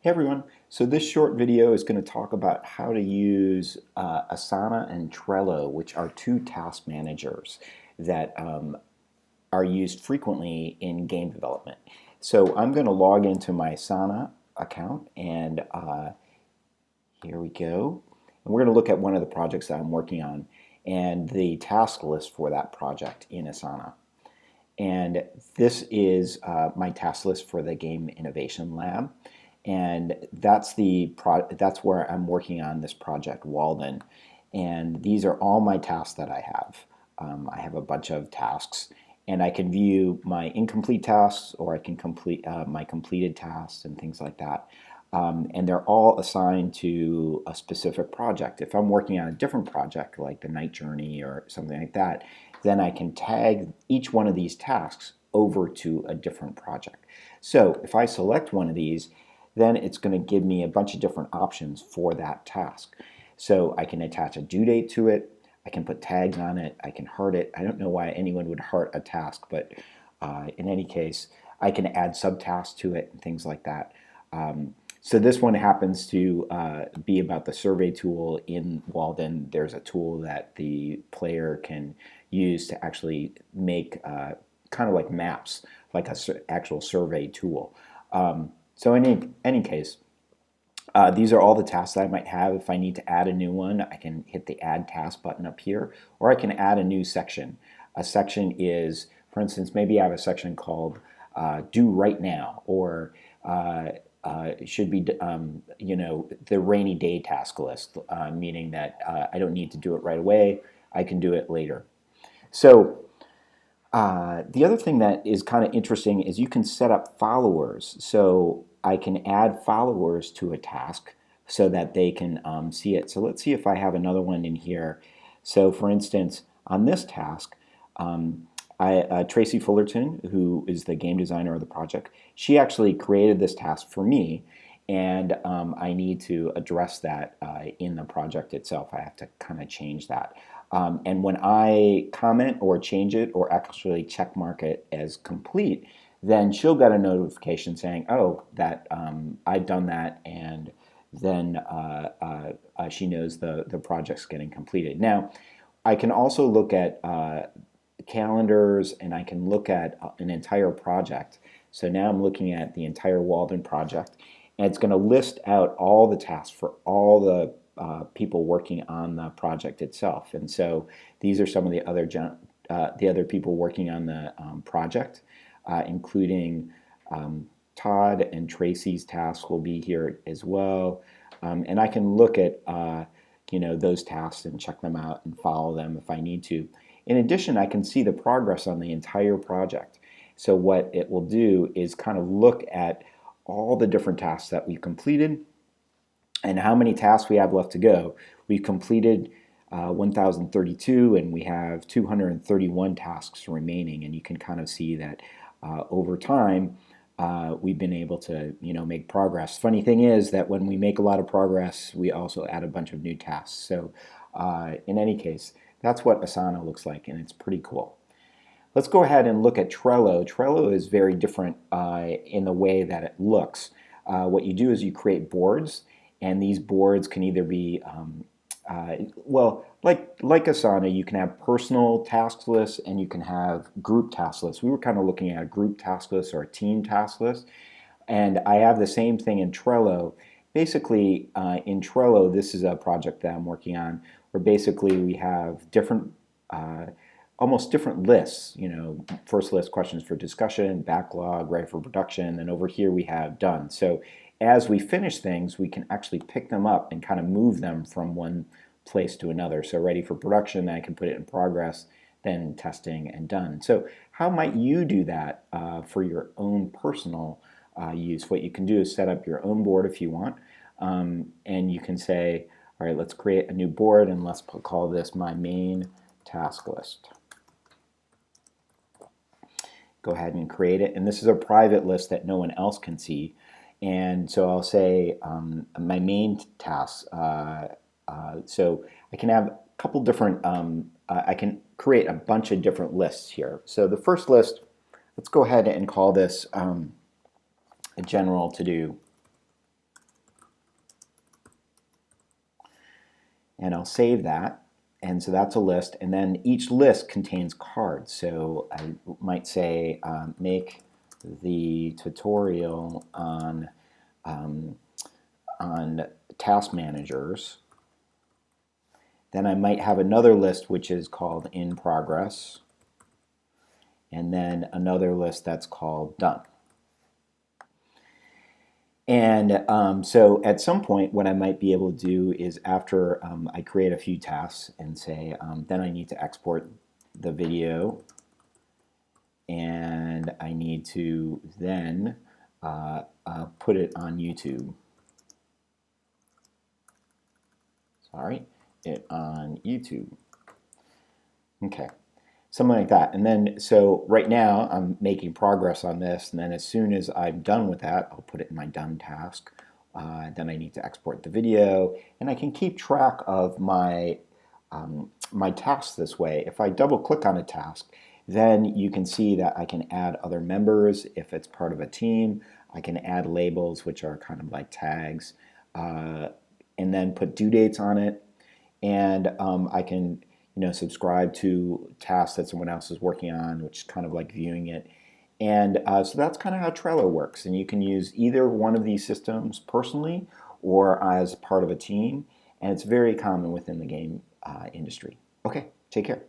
Hey everyone, so this short video is going to talk about how to use Asana and Trello, which are two task managers that are used frequently in game development. So I'm going to log into my Asana account and here we go. And we're going to look at one of the projects that I'm working on and the task list for that project in Asana. And this is my task list for the Game Innovation Lab. And that's that's where I'm working on this project, Walden. And these are all my tasks that I have. I have a bunch of tasks, and I can view my incomplete tasks, or I can complete my completed tasks and things like that. And they're all assigned to a specific project. If I'm working on a different project, like the Night Journey or something like that, then I can tag each one of these tasks over to a different project. So if I select one of these, then it's going to give me a bunch of different options for that task. So I can attach a due date to it, I can put tags on it, I can heart it. I don't know why anyone would heart a task, but in any case, I can add subtasks to it and things like that. So this one happens to be about the survey tool in Walden. There's a tool that the player can use to actually make kind of like maps, like an actual survey tool. So in any case, these are all the tasks that I might have. If I need to add a new one, I can hit the Add Task button up here, or I can add a new section. A section is, for instance, maybe I have a section called Do Right Now, or it should be, the rainy day task list, meaning that I don't need to do it right away. I can do it later. So the other thing that is kind of interesting is you can set up followers. So I can add followers to a task so that they can see it. So let's see if I have another one in here. So for instance, on this task, Tracy Fullerton, who is the game designer of the project, she actually created this task for me, and I need to address that in the project itself. I have to kind of change that. And when I comment or change it or actually check mark it as complete, then she'll get a notification saying, oh, that I've done that, and then she knows the project's getting completed. Now, I can also look at calendars, and I can look at an entire project. So now I'm looking at the entire Walden project, and it's going to list out all the tasks for all the people working on the project itself. And so these are some of the other people working on the project, including Todd and Tracy's tasks will be here as well. And I can look at those tasks and check them out and follow them if I need to. In addition, I can see the progress on the entire project. So what it will do is kind of look at all the different tasks that we've completed and how many tasks we have left to go. We've completed 1,032, and we have 231 tasks remaining, and you can kind of see that over time we've been able to make progress. Funny thing is that when we make a lot of progress, we also add a bunch of new tasks. So in any case, that's what Asana looks like, and it's pretty cool. Let's go ahead and look at Trello. Trello is very different in the way that it looks. What you do is you create boards, and these boards can either be, like Asana, you can have personal task lists and you can have group task lists. We were kind of looking at a group task list or a team task list. And I have the same thing in Trello. Basically, in Trello, this is a project that I'm working on, where basically we have different, almost different lists. First list, questions for discussion, backlog, ready for production, and over here we have done. So as we finish things, we can actually pick them up and kind of move them from one place to another. So ready for production, then I can put it in progress, then testing and done. So how might you do that for your own personal use? What you can do is set up your own board if you want, and you can say, all right, let's create a new board, and let's call this my main task list. Go ahead and create it, and this is a private list that no one else can see. And so I'll say my main tasks. So I can have a couple different, I can create a bunch of different lists here. So the first list, let's go ahead and call this a general to-do and I'll save that. And so that's a list, and then each list contains cards. So I might say make the tutorial on task managers. Then I might have another list which is called in progress, and then another list that's called done. And so at some point, what I might be able to do is after I create a few tasks and say, then I need to export the video, and I need to then put it on YouTube. Sorry, it on YouTube. Okay. Something like that. And then, so right now I'm making progress on this, and then as soon as I'm done with that, I'll put it in my done task. Then I need to export the video, and I can keep track of my tasks this way. If I double click on a task, then you can see that I can add other members if it's part of a team. I can add labels, which are kind of like tags, and then put due dates on it, and I can subscribe to tasks that someone else is working on, which is kind of like viewing it. And so that's kind of how Trello works. And you can use either one of these systems personally or as part of a team. And it's very common within the game industry. Okay, take care.